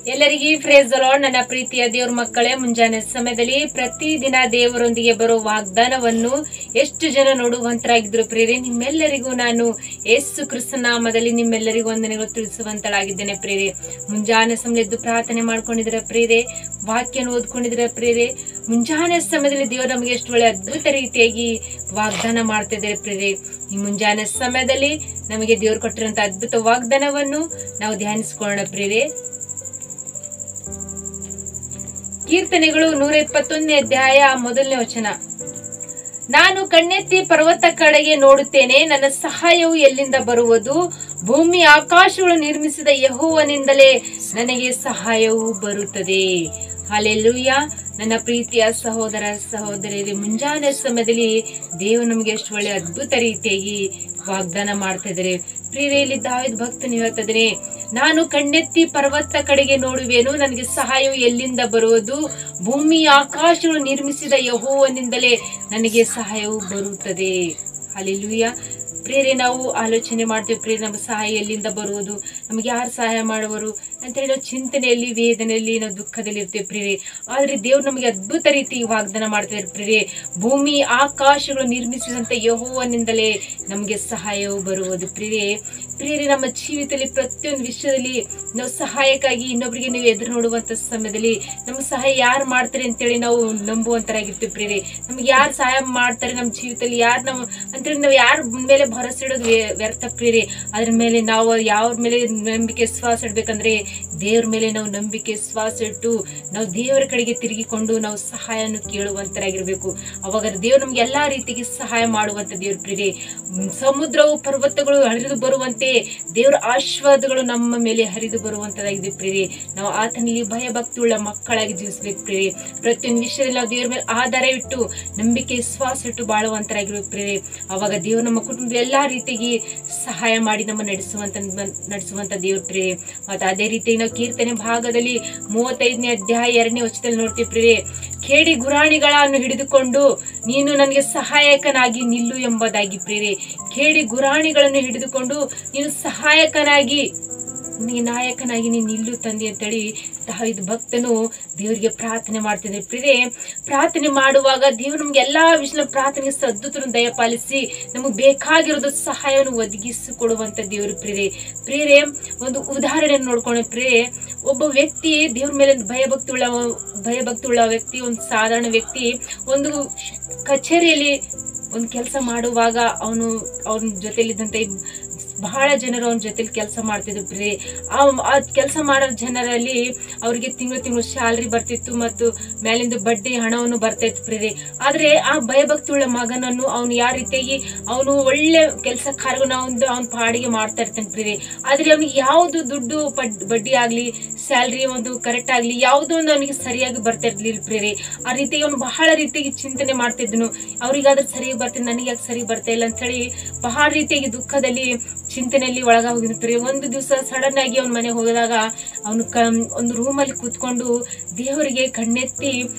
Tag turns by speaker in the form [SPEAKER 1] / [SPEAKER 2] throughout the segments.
[SPEAKER 1] ಎಲ್ಲರಿಗೂ praise the lord. ನನ್ನ ಪ್ರೀತಿಯ ದೇವ್ರ ಮಕ್ಕಳೇ, ಮುಂಜಾನೆ ಸಮಯದಲ್ಲಿ ಪ್ರತಿದಿನ ದೇವರೊಂದಿಗೆ ಬರೋ ವಾಗ್ದಾನವನ್ನು ಎಷ್ಟು ಜನ ನೋಡುವಂತರಾಗಿದ್ರು ಪ್ರೇರೆ. ನಿಮ್ಮೆಲ್ಲರಿಗೂ ನಾನು ಯೇಸು ಕ್ರಿಸ್ತನ ನಾಮದಲ್ಲಿ ನಿಮ್ಮೆಲ್ಲರಿಗೂ ವಂದನೆಗಳು ತಿಳಿಸುವಂತಳಾಗಿದ್ದೇನೆ ಪ್ರೇರೆ. ಮುಂಜಾನೆ ಸಮಯದ್ದು ಪ್ರಾರ್ಥನೆ ಮಾಡ್ಕೊಂಡಿದ್ರೆ ಪ್ರೇರೆ, ವಾಕ್ಯನ ಓದ್ಕೊಂಡಿದ್ರೆ ಪ್ರೇರೆ, ಮುಂಜಾನೆ ಸಮಯದಲ್ಲಿ ದೇವರು ನಮಗೆ ಎಷ್ಟು ಒಳ್ಳೆ ಅದ್ಭುತ ರೀತಿಯಾಗಿ ವಾಗ್ದಾನ ಮಾಡ್ತಾ ಇದ್ದಾರೆ ಪ್ರೇರೆ. ಈ ಮುಂಜಾನೆ ಸಮಯದಲ್ಲಿ ನಮಗೆ ದೇವ್ರು ಕೊಟ್ಟಿರುವಂತ ಅದ್ಭುತ ವಾಗ್ದಾನವನ್ನು ನಾವು ಧ್ಯಾನಿಸ್ಕೊಳ್ಳೋಣ ಪ್ರೇರೆ. ಕೀರ್ತನೆಗಳು 121ನೇ ಅಧ್ಯಾಯ 1ನೇ ವಚನ. ನಾನು ಕಣ್ಣೆತ್ತಿ ಪರ್ವತ ಕಡೆಗೆ ನೋಡುತ್ತೇನೆ, ನನ್ನ ಸಹಾಯವು ಎಲ್ಲಿಂದ ಬರುವುದು? ಭೂಮಿ ಆಕಾಶಗಳು ನಿರ್ಮಿಸಿದ ಯೆಹೋವನಿಂದಲೇ ನನಗೆ ಸಹಾಯವು ಬರುತ್ತದೆ. ಹಲ್ಲೆಲೂಯಾ. ನನ್ನ ಪ್ರೀತಿಯ ಸಹೋದರ ಸಹೋದರಿಯರೇ, ಮುಂಜಾನೆ ಸಮಯದಲ್ಲಿ ದೇವರು ನಮಗೆ ಎಷ್ಟು ಒಳ್ಳೆ ಅದ್ಭುತ ರೀತಿಯಾಗಿ ವಾಗ್ದಾನ ಮಾಡ್ತಾ ಇದ್ದಾರೆ ಪ್ರಿಯರೇ. ಇಲ್ಲಿ ದಾವೀದ ಭಕ್ತನು ಹೇಳ್ತಾ ಇದ್ದಾನೆ, ನಾನು ಕಣ್ಣೆತ್ತಿ ಪರ್ವತ ಕಡೆಗೆ ನೋಡುವೆನು, ನನಗೆ ಸಹಾಯವು ಎಲ್ಲಿಂದ ಬರುವುದು? ಭೂಮಿ ಆಕಾಶಗಳು ನಿರ್ಮಿಸಿದ ಯೆಹೋವನಿಂದಲೇ ನನಗೆ ಸಹಾಯವು ಬರುತ್ತದೆ. ಹಲ್ಲೆಲೂಯಾ. ಪ್ರೇರೆ, ನಾವು ಆಲೋಚನೆ ಮಾಡ್ತೇವೆ ಪ್ರೇರೆ, ನಮ್ಮ ಸಹಾಯ ಎಲ್ಲಿಂದ ಬರುವುದು, ನಮ್ಗೆ ಯಾರು ಸಹಾಯ ಮಾಡುವರು ಅಂತೇಳಿ ನಾವು ಚಿಂತನೆಯಲ್ಲಿ, ವೇದನೆಯಲ್ಲಿ, ನಾವು ದುಃಖದಲ್ಲಿ ಇರ್ತೇವೆ ಪ್ರೇರೆ. ಆದ್ರೆ ದೇವ್ರು ನಮಗೆ ಅದ್ಭುತ ರೀತಿ ವಾಗ್ದಾನ ಮಾಡ್ತಾರೆ ಪ್ರೇರೆ. ಭೂಮಿ ಆಕಾಶಗಳು ನಿರ್ಮಿಸಿದಂತ ಯೆಹೋವನಿಂದಲೇ ನಮ್ಗೆ ಸಹಾಯವು ಬರುವುದು ಪ್ರೇರೆ. ಪ್ರೇರೆ, ನಮ್ಮ ಜೀವಿತದಲ್ಲಿ ಪ್ರತಿಯೊಂದು ವಿಷಯದಲ್ಲಿ ನಾವು ಸಹಾಯಕ್ಕಾಗಿ ಇನ್ನೊಬ್ಬರಿಗೆ ನೀವು ಎದುರು ನೋಡುವಂತ ಸಮಯದಲ್ಲಿ ನಮ್ಮ ಸಹಾಯ ಯಾರು ಮಾಡ್ತಾರೆ ಅಂತೇಳಿ ನಾವು ನಂಬುವಂತರಾಗಿರ್ತೀವಿ ಪ್ರೇರೆ. ನಮ್ಗೆ ಯಾರು ಸಹಾಯ ಮಾಡ್ತಾರೆ ನಮ್ಮ ಜೀವಿತದಲ್ಲಿ, ಯಾರು ನಾವು ಅಂತೇಳಿ ನಾವು ಯಾರ ಮೇಲೆ ಭರವಸೆ ಇಡೋದು ವ್ಯರ್ಥ ಪ್ರೇರೆ. ಅದ್ರ ಮೇಲೆ ನಾವು ಯಾವ ಮೇಲೆ ನಂಬಿಕೆ ಶ್ವಾಸ ಇಡ್ಬೇಕಂದ್ರೆ ದೇವ್ರ ಮೇಲೆ ನಾವು ನಂಬಿಕೆ ಶ್ವಾಸ ಇಟ್ಟು ನಾವು ದೇವರ ಕಡೆಗೆ ತಿರುಗಿಕೊಂಡು ನಾವು ಸಹಾಯವನ್ನು ಕೇಳುವಂತರಾಗಿರ್ಬೇಕು. ಅವಾಗ ದೇವ್ರು ನಮ್ಗೆ ಎಲ್ಲಾ ರೀತಿಗೆ ಸಹಾಯ ಮಾಡುವಂತ ದೇವ್ರ ಪ್ರೇರೆ. ಸಮುದ್ರವು ಪರ್ವತಗಳು ಹರಿದು ಬರುವಂತೆ ದೇವರ ಆಶೀರ್ವಾದಗಳು ನಮ್ಮ ಮೇಲೆ ಹರಿದು ಬರುವಂತದಾಗಿದೆ ಪ್ರೇರೆ. ನಾವು ಆತನಲ್ಲಿ ಭಯ ಭಕ್ತಿ ಉಳ್ಳ ಮಕ್ಕಳಾಗಿ ಜೀವಿಸ್ಬೇಕು ಪ್ರೇರೆ. ಪ್ರತಿಯೊಂದು ವಿಷಯದಲ್ಲಿ ನಾವು ದೇವ್ರ ಮೇಲೆ ಆಧಾರ ಇಟ್ಟು ನಂಬಿಕೆ ಶ್ವಾಸ ಇಟ್ಟು ಬಾಳುವಂತರಾಗಿರ್ಬೇಕು ಪ್ರೇರೆ. ಅವಾಗ ದೇವ್ರು ನಮ್ಮ ಕುಟುಂಬದಲ್ಲಿ ಎಲ್ಲಾ ರೀತಿಯಾಗಿ ಸಹಾಯ ಮಾಡಿ ನಮ್ಮ ನಡೆಸುವಂತ ದೇವ್ರ ಪ್ರೇರೆ. ಮತ್ತೆ ಅದೇ ರೀತಿ ನಾವು ಕೀರ್ತನೆ ಭಾಗದಲ್ಲಿ 35ನೇ ಅಧ್ಯಾಯ 2ನೇ ವಚನದಲ್ಲಿ ನೋಡ್ತೀವಿ ಪ್ರೇರೆ. ಕೇಡಿ ಗುರಾಣಿಗಳನ್ನು ಹಿಡಿದುಕೊಂಡು ನೀನು ನನಗೆ ಸಹಾಯಕನಾಗಿ ನಿಲ್ಲು ಎಂಬುದಾಗಿ ಪ್ರೇರೆ. ಕೇಡಿ ಗುರಾಣಿಗಳನ್ನು ಹಿಡಿದುಕೊಂಡು ನೀನು ಸಹಾಯಕನಾಗಿ, ನಾಯಕನಾಗಿ ನೀನು ನಿಲ್ಲು ತಂದೆ ಅಂತೇಳಿ ದಾವೀದ ಭಕ್ತನು ದೇವರಿಗೆ ಪ್ರಾರ್ಥನೆ ಮಾಡ್ತಿದ್ದಾರೆ ಪ್ರೇರೆ. ಪ್ರಾರ್ಥನೆ ಮಾಡುವಾಗ ದೇವ್ರು ನಮ್ಗೆ ಎಲ್ಲಾ ವಿಷಯ ಪ್ರಾರ್ಥನೆಗೆ ಸದ್ದುತರನ್ನು ದಯಪಾಲಿಸಿ ನಮಗೆ ಬೇಕಾಗಿರೋದು ಸಹಾಯವನ್ನು ಒದಗಿಸಿಕೊಡುವಂತ ದೇವರು ಪ್ರೇರೆ. ಪ್ರೇರೆ, ಒಂದು ಉದಾಹರಣೆ ನೋಡ್ಕೊಂಡೆ ಪ್ರೇರೆ. ಒಬ್ಬ ವ್ಯಕ್ತಿ ದೇವ್ರ ಮೇಲೆ ಭಯಭಕ್ತಿ ಉಳ್ಳ ವ್ಯಕ್ತಿ, ಒಂದು ಸಾಧಾರಣ ವ್ಯಕ್ತಿ, ಒಂದು ಕಚೇರಿಯಲ್ಲಿ ಒಂದು ಕೆಲಸ ಮಾಡುವಾಗ ಅವನ ಜೊತೆಲಿದ್ದಂತ ಬಹಳ ಜನರು ಅವನ ಜೊತೆಲಿ ಕೆಲಸ ಮಾಡ್ತಿದ್ರು ಪ್ರೇರೆ. ಆ ಕೆಲಸ ಮಾಡೋ ಜನರಲ್ಲಿ ಅವ್ರಿಗೆ ತಿಂಗಳು ಸ್ಯಾಲರಿ ಬರ್ತಿತ್ತು ಮತ್ತು ಮೇಲಿಂದ ಬಡ್ಡಿ ಹಣವನ್ನು ಬರ್ತಾ ಇತ್ತು ಪ್ರೇರೆ. ಆದ್ರೆ ಆ ಭಯಭಕ್ತಿ ಉಳ್ಳ ಮಗನನ್ನು ಅವನು ಯಾವ ರೀತಿಯಾಗಿ ಅವನು ಒಳ್ಳೆ ಕೆಲಸ ಕಾರ್ಯವನ್ನು ಅವನ ಪಾಡಿಗೆ ಮಾಡ್ತಾ ಇರ್ತಾನೆ ಪ್ರೇರೆ. ಆದ್ರೆ ಅವನಿಗೆ ಯಾವ್ದು ದುಡ್ಡು ಬಡ್ಡಿ ಆಗ್ಲಿ, ಸ್ಯಾಲ್ರಿ ಒಂದು ಕರೆಕ್ಟ್ ಆಗ್ಲಿ, ಯಾವುದೋ ಒಂದು ಅವನಿಗೆ ಸರಿಯಾಗಿ ಬರ್ತಾ ಇರ್ಲಿಲ್ಲ ಪ್ರೇರೆ. ಆ ರೀತಿಯಾಗಿ ಅವನು ಬಹಳ ರೀತಿಯಾಗಿ ಚಿಂತನೆ ಮಾಡ್ತಿದ್ದನು, ಅವ್ರಿಗಾದ್ರೂ ಸರಿಯಾಗಿ ಬರ್ತೇನೆ, ನನಗೆ ಯಾಕೆ ಸರಿ ಬರ್ತಾ ಇಲ್ಲ ಅಂತ ಹೇಳಿ ಬಹಳ ರೀತಿಯಾಗಿ ದುಃಖದಲ್ಲಿ ಚಿಂತನೆಯಲ್ಲಿ ಒಳಗ ಹೋಗಿರ್ತಾರೆ. ಒಂದು ದಿವಸ ಸಡನ್ ಆಗಿ ಅವನ ಮನೆಗೆ ಹೋದಾಗ ಅವನು ಒಂದು ರೂಮಲ್ಲಿ ಕೂತ್ಕೊಂಡು ದೇವರಿಗೆ ಕಣ್ಣೆತ್ತಿ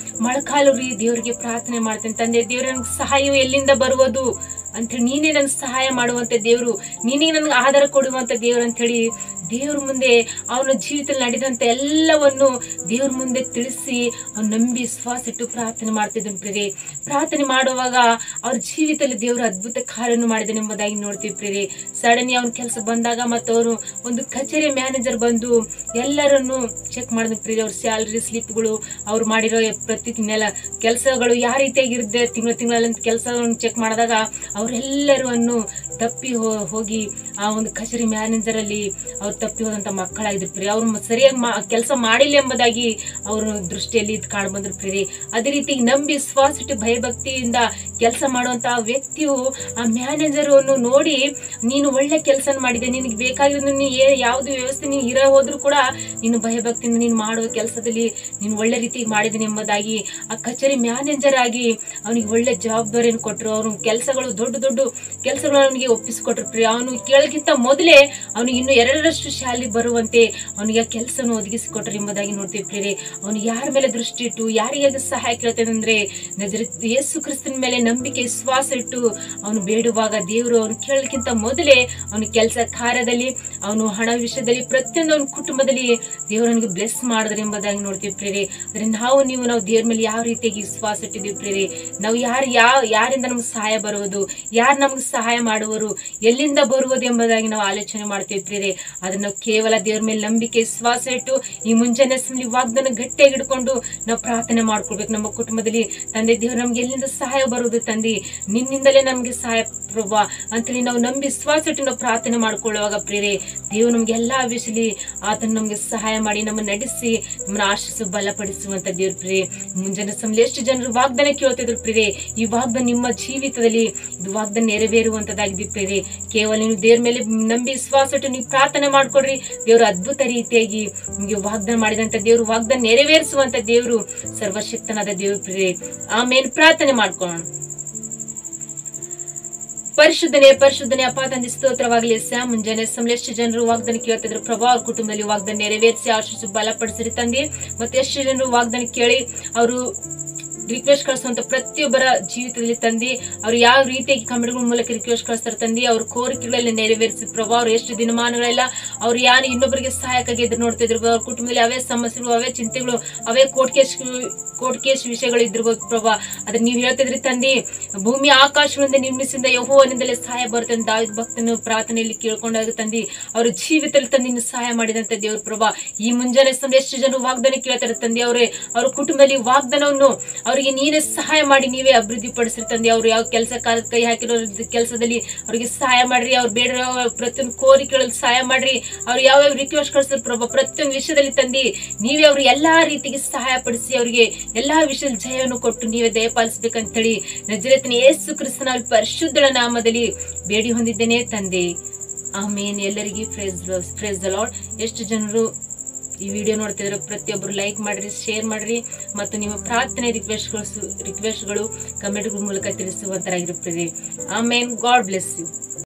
[SPEAKER 1] ಮೊಳಕಾಲೂರಿ ದೇವರಿಗೆ ಪ್ರಾರ್ಥನೆ ಮಾಡ್ತಾನೆ. ತಂದೆ ದೇವ್ರ, ನನ್ಗೆ ಸಹಾಯವು ಎಲ್ಲಿಂದ ಬರುವುದು ಅಂತೇಳಿ, ನೀನೇ ನನ್ಗೆ ಸಹಾಯ ಮಾಡುವಂತ ದೇವ್ರು, ನೀನೇ ನನ್ಗೆ ಆಧಾರ ಕೊಡುವಂತ ದೇವ್ರು ಅಂತ ಹೇಳಿ ದೇವ್ರ ಮುಂದೆ ಅವನ ಜೀವಿತದಲ್ಲಿ ನಡೆದಂತ ಎಲ್ಲವನ್ನು ದೇವ್ರ ಮುಂದೆ ತಿಳಿಸಿ ಅವ್ನು ನಂಬಿ ಶ್ವಾಸ ಇಟ್ಟು ಪ್ರಾರ್ಥನೆ ಮಾಡ್ತಿದ್ದನು ಪ್ರೇರೆ. ಪ್ರಾರ್ಥನೆ ಮಾಡುವಾಗ ಅವ್ರ ಜೀವಿತದಲ್ಲಿ ದೇವರು ಅದ್ಭುತ ಕಾರ್ಯವನ್ನು ಮಾಡಿದ್ದಾನೆ ಎಂಬುದಾಗಿ ನೋಡ್ತೀವಿ ಪ್ರೇರೆ. ಸಡನ್ಲಿ ಅವನ ಕೆಲಸ ಬಂದಾಗ ಮತ್ತು ಅವರು ಒಂದು ಕಚೇರಿ ಮ್ಯಾನೇಜರ್ ಬಂದು ಎಲ್ಲರನ್ನು ಚೆಕ್ ಮಾಡಿದ್ರು ಪ್ರೇರೆ. ಅವ್ರ ಸ್ಯಾಲರಿ ಸ್ಲಿಪ್ಗಳು, ಅವ್ರು ಮಾಡಿರೋ ಪ್ರತಿ ತಿಂಗಳ ಕೆಲಸಗಳು ಯಾವ ರೀತಿಯಾಗಿರುತ್ತೆ, ತಿಂಗಳಲ್ಲಿ ಕೆಲಸವನ್ನು ಚೆಕ್ ಮಾಡಿದಾಗ ಅವರೆಲ್ಲರನ್ನು ತಪ್ಪಿ ಹೋಗಿ ಆ ಒಂದು ಕಚೇರಿ ಮ್ಯಾನೇಜರ್ ಅಲ್ಲಿ ಅವ್ರು ತಪ್ಪಿ ಹೋದಂತ ಮಕ್ಕಳಾಗಿದ್ರು ಪ್ರೇರೆ. ಅವ್ರು ಸರಿಯಾಗಿ ಕೆಲಸ ಮಾಡಿಲ್ಲ ಎಂಬುದಾಗಿ ಅವ್ರ ದೃಷ್ಟಿಯಲ್ಲಿ ಕಾಣ್ ಬಂದ್ರು ಪ್ರೇರೆ. ಅದೇ ರೀತಿ ನಂಬಿ ಶ್ವಾಸ ಇಟ್ಟು ಭಯಭಕ್ತಿಯಿಂದ ಕೆಲಸ ಮಾಡುವಂತಹ ವ್ಯಕ್ತಿಯು ಆ ಮ್ಯಾನೇಜರ್ ಅನ್ನು ನೋಡಿ, ನೀನು ಒಳ್ಳೆ ಕೆಲಸ ಮಾಡಿದೆ, ನಿನಗೆ ಬೇಕಾಗಿರೋದು ಯಾವ್ದು ವ್ಯವಸ್ಥೆ ನೀನು ಇರೋ ಹೋದ್ರು ಕೂಡ ನೀನು ಭಯಭಕ್ತಿಯಿಂದ ನೀನು ಮಾಡುವ ಕೆಲಸದಲ್ಲಿ ನೀನು ಒಳ್ಳೆ ರೀತಿ ಮಾಡಿದ್ದೀನಿ ಎಂಬುದಾಗಿ ಆ ಕಚೇರಿ ಮ್ಯಾನೇಜರ್ ಆಗಿ ಅವನಿಗೆ ಒಳ್ಳೆ ಜವಾಬ್ದಾರಿಯನ್ನು ಕೊಟ್ಟರು. ಅವ್ರ ಕೆಲಸಗಳು ದೊಡ್ಡ ದೊಡ್ಡ ಕೆಲಸಗಳು ಅವನಿಗೆ ಒಪ್ಪಿಸಿಕೊಟ್ರು ಪ್ರಿಯ. ಅವನು ಕೇಳೋಕ್ಕಿಂತ ಮೊದಲೇ ಅವನು ಇನ್ನು 2ರಷ್ಟು ಶಾಲೆ ಬರುವಂತೆ ಅವನಿಗೆ ಕೆಲಸವನ್ನು ಒದಗಿಸಿಕೊಟ್ರು ಎಂಬುದಾಗಿ ನೋಡ್ತೀವಿ ಪ್ರಿಯರೇ. ಅವನು ಯಾರ ಮೇಲೆ ದೃಷ್ಟಿ ಇಟ್ಟು ಯಾರಿಗಾಗಿ ಸಹಾಯ ಕೇಳ್ತಾನೆ ಅಂದ್ರೆ ಯೇಸು ಕ್ರಿಸ್ತನ ಮೇಲೆ ನಂಬಿಕೆ ವಿಶ್ವಾಸ ಇಟ್ಟು ಅವನು ಬೇಡುವಾಗ ದೇವರು ಅವನು ಕೇಳೋಕ್ಕಿಂತ ಮೊದಲೇ ಅವನ ಕೆಲಸ ಕಾರ್ಯದಲ್ಲಿ ಅವನು ಹಣ ವಿಷಯದಲ್ಲಿ ಪ್ರತಿಯೊಂದು ಅವನ ಕುಟುಂಬದಲ್ಲಿ ದೇವರನಿಗೆ ಬ್ಲೆಸ್ ಮಾಡಿದ್ರೆ ಎಂಬುದಾಗಿ ನೋಡ್ತೀವಿ ಪ್ರಿಯರೇ. ಅಂದ್ರೆ ನಾವು ದೇವ್ರ ಮೇಲೆ ಯಾವ ರೀತಿಯಾಗಿ ವಿಶ್ವಾಸ ಇಟ್ಟಿದ್ದೀವಿ ಪ್ರಿಯರೇ. ನಾವು ಯಾರಿಂದ ನಮ್ಗೆ ಸಹಾಯ ಬರುವುದು, ಯಾರು ನಮ್ಗೆ ಸಹಾಯ ಮಾಡುವರು, ಎಲ್ಲಿಂದ ಬರುವುದು ಎಂಬುದಾಗಿ ನಾವು ಆಲೋಚನೆ ಮಾಡ್ತೀವಿ ಪ್ರಿಯರೇ. ಅದನ್ನ ನಾವು ಕೇವಲ ದೇವ್ರ ಮೇಲೆ ನಂಬಿಕೆ ವಿಶ್ವಾಸ ಇಟ್ಟು ಈ ಮುಂಜಾನೆ ಸಮಯ ವಾಗ್ದಾನ ಗಟ್ಟಿಯಾಗಿ ಹಿಡ್ಕೊಂಡು ನಾವು ಪ್ರಾರ್ಥನೆ ಮಾಡ್ಕೊಳ್ಬೇಕು. ನಮ್ಮ ಕುಟುಂಬದಲ್ಲಿ ತಂದೆ ದೇವ್ರು ನಮ್ಗೆ ಎಲ್ಲಿಂದ ಸಹಾಯ ಬರುವುದು ತಂದೆ, ನಿನ್ನಿಂದಲೇ ನಮ್ಗೆ ಸಹಾಯ ಪ್ರಭಾ ಅಂತೇಳಿ ನಾವು ನಂಬಿ ವಿಶ್ವಾಸ ಇಟ್ಟು ನಾವು ಪ್ರಾರ್ಥನೆ ಮಾಡ್ಕೊಳ್ಳುವಾಗ ಪ್ರಿಯರೇ, ದೇವ್ರು ನಮ್ಗೆ ಎಲ್ಲಾ ವಿಷಯದಲ್ಲಿ ಆತನ ನಮ್ಗೆ ಸಹಾಯ ಮಾಡಿ ನಮ್ಮ ನಡೆಸಿ ನಮ್ಮನ್ನ ಆಶಿಸಿ ಬಲಪಡಿಸುವಂತ ದೇವ್ರ ಪ್ರಿಯರೇ. ಮುಂಜಾನೆ ಸಮಯ ಎಷ್ಟು ಜನರು ವಾಗ್ದಾನ ಕೇಳ್ತಿದ್ರು ಪ್ರಿಯರೇ. ಈ ವಾಗ್ದಾನ ನಿಮ್ಮ ಜೀವಿತದಲ್ಲಿ ಇದು ವಾಗ್ದಾನ ನೆರವೇರುವಂತದ್ದಾಗಿದೆ ಪ್ರಿಯರೇ. ಕೇವಲ ನೀವು ದೇವ್ರ ಮೇಲೆ ನಂಬಿ ವಿಶ್ವಾಸ ಇಟ್ಟು ನೀವು ಪ್ರಾರ್ಥನೆ ಮಾಡ್ಕೊಡ್ರಿ. ದೇವ್ರು ಅದ್ಭುತ ರೀತಿಯಾಗಿ ನಿಮ್ಗೆ ವಾಗ್ದಾನ ಮಾಡಿದಂತ ದೇವ್ರು ವಾಗ್ದಾನ ನೆರವೇರಿಸುವಂತ ದೇವ್ರು ಸರ್ವಶಕ್ತನಾದ ದೇವ್ರ ಪ್ರಿಯರೇ. ಆಮೇಲೆ ಪ್ರಾರ್ಥನೆ ಮಾಡ್ಕೊಳ್ಳೋಣ. ಪರಿಶುದ್ಧನೆ ಅಪ್ಪ ತಂದೆ ಸ್ತೋತ್ರವಾಗಲಿ. ಮುಂಜಾನೆ ಸಮಯ ಎಷ್ಟು ಜನರು ವಾಗ್ದಾನ ಕೇಳ್ತಿದ್ರು ಪ್ರಭಾ, ಅವ್ರ ಕುಟುಂಬದಲ್ಲಿ ವಾಗ್ದಾನ ನೆರವೇರಿಸಿ ಆಶಿಸಿ ಬಲಪಡಿಸಿರಿ ತಂದೆ. ಮತ್ತೆ ಎಷ್ಟು ಜನರು ವಾಗ್ದಾನ ಕೇಳಿ ಅವರು ರಿಕ್ವೆಸ್ಟ್ ಕಳಿಸುವಂತ ಪ್ರತಿಯೊಬ್ಬರ ಜೀವಿತದಲ್ಲಿ ತಂದೆ ಅವ್ರು ಯಾವ ರೀತಿಯಾಗಿ ಕಮೆಂಟ್ಗಳ ಮೂಲಕ ರಿಕ್ವೆಸ್ಟ್ ಕಳಿಸ್ತಾರೆ ತಂದೆ, ಅವ್ರ ಕೋರಿಕೆಗಳೆಲ್ಲ ನೆರವೇರಿಸಿ ಪ್ರಭಾ. ಅವ್ರು ಎಷ್ಟು ದಿನಮಾನಗಳೆಲ್ಲ ಅವ್ರು ಯಾರು ಇನ್ನೊಬ್ಬರಿಗೆ ಸಹಾಯಕ್ಕಾಗಿ ಎದುರು ನೋಡ್ತಾ ಇದ್ರು. ಅವ್ರ ಕುಟುಂಬದಲ್ಲಿ ಅವೇ ಸಮಸ್ಯೆಗಳು, ಅವೇ ಚಿಂತೆಗಳು, ಅವೇ ಕೋರ್ಟ್ ಕೇಸ್ ವಿಷಯಗಳು ಇದ್ದಿರ್ಬೋದು ಪ್ರಭಾ. ಅದ್ರ ನೀವು ಹೇಳ್ತಿದ್ರಿ ತಂದೆ, ಭೂಮಿ ಆಕಾಶಗಳಿಂದ ನಿರ್ಮಿಸಿದ ಯೆಹೋವನಿಂದಲೇ ಸಹಾಯ ಬರುತ್ತೆ ಅಂತ ದಾವೀದ ಭಕ್ತನು ಪ್ರಾರ್ಥನೆಯಲ್ಲಿ ಕೇಳ್ಕೊಂಡಾಗ ತಂದೆ ಅವ್ರ ಜೀವಿತದಲ್ಲಿ ತಂದೆ ಇನ್ನು ಸಹಾಯ ಮಾಡಿದಂತ ದೇವ್ರ ಪ್ರಭಾ. ಈ ಮುಂಜಾನೆ ಸಮಯ ಎಷ್ಟು ಜನರು ವಾಗ್ದಾನ ಕೇಳ್ತಾರೆ ತಂದೆ, ಅವ್ರ ಕುಟುಂಬದಲ್ಲಿ ವಾಗ್ದಾನವನ್ನು ಅವರಿಗೆ ನೀನೇ ಸಹಾಯ ಮಾಡಿ ನೀವೇ ಅಭಿವೃದ್ಧಿ ಪಡಿಸ್ರಿ ತಂದೆ. ಅವ್ರು ಯಾವ ಕೆಲಸ ಕೈ ಹಾಕಿರೋ ಕೆಲಸದಲ್ಲಿ ಅವ್ರಿಗೆ ಸಹಾಯ ಮಾಡ್ರಿ. ಅವ್ರು ಬೇಡ ಪ್ರತಿಯೊಂದು ಕೋರಿಕೆಗಳಲ್ಲಿ ಸಹಾಯ ಮಾಡ್ರಿ. ಅವ್ರು ಯಾವ್ಯಾವ ರಿಕ್ವೆಸ್ಟ್ ಕಳಿಸ್ತಾರೆ ಪ್ರಭಾ, ಪ್ರತಿಯೊಂದು ವಿಷಯದಲ್ಲಿ ತಂದೆ ನೀವೇ ಅವ್ರು ಎಲ್ಲಾ ರೀತಿಗೆ ಸಹಾಯ ಪಡಿಸಿ ಅವರಿಗೆ ಎಲ್ಲಾ ವಿಷಯದಲ್ಲಿ ಜಯವನ್ನು ಕೊಟ್ಟು ನೀವೇ ದಯಪಾಲಿಸ್ಬೇಕಂತ ಹೇಳಿ ನಜರೇತಿನ ಯೇಸು ಕ್ರಿಸ್ತನ ಪರಿಶುದ್ಧಳ ನಾಮದಲ್ಲಿ ಬೇಡಿ ಹೊಂದಿದ್ದೇನೆ ತಂದೆ. ಆಮೇನ್. ಎಲ್ಲರಿಗೂ ಪ್ರೇಸ್ ದ ಲಾರ್ಡ್. ಎಷ್ಟು ಜನರು ಈ ವಿಡಿಯೋ ನೋಡ್ತಿದ್ರೆ ಪ್ರತಿಯೊಬ್ಬರು ಲೈಕ್ ಮಾಡ್ರಿ, ಶೇರ್ ಮಾಡ್ರಿ ಮತ್ತು ನಿಮ್ಮ ಪ್ರಾರ್ಥನೆ ರಿಕ್ವೆಸ್ಟ್ಗಳು ಕಮೆಂಟ್ಗಳ ಮೂಲಕ ತಿಳಿಸುವಂತರಾಗಿರುತ್ತದೆ. ಆಮೇನ್. God bless you.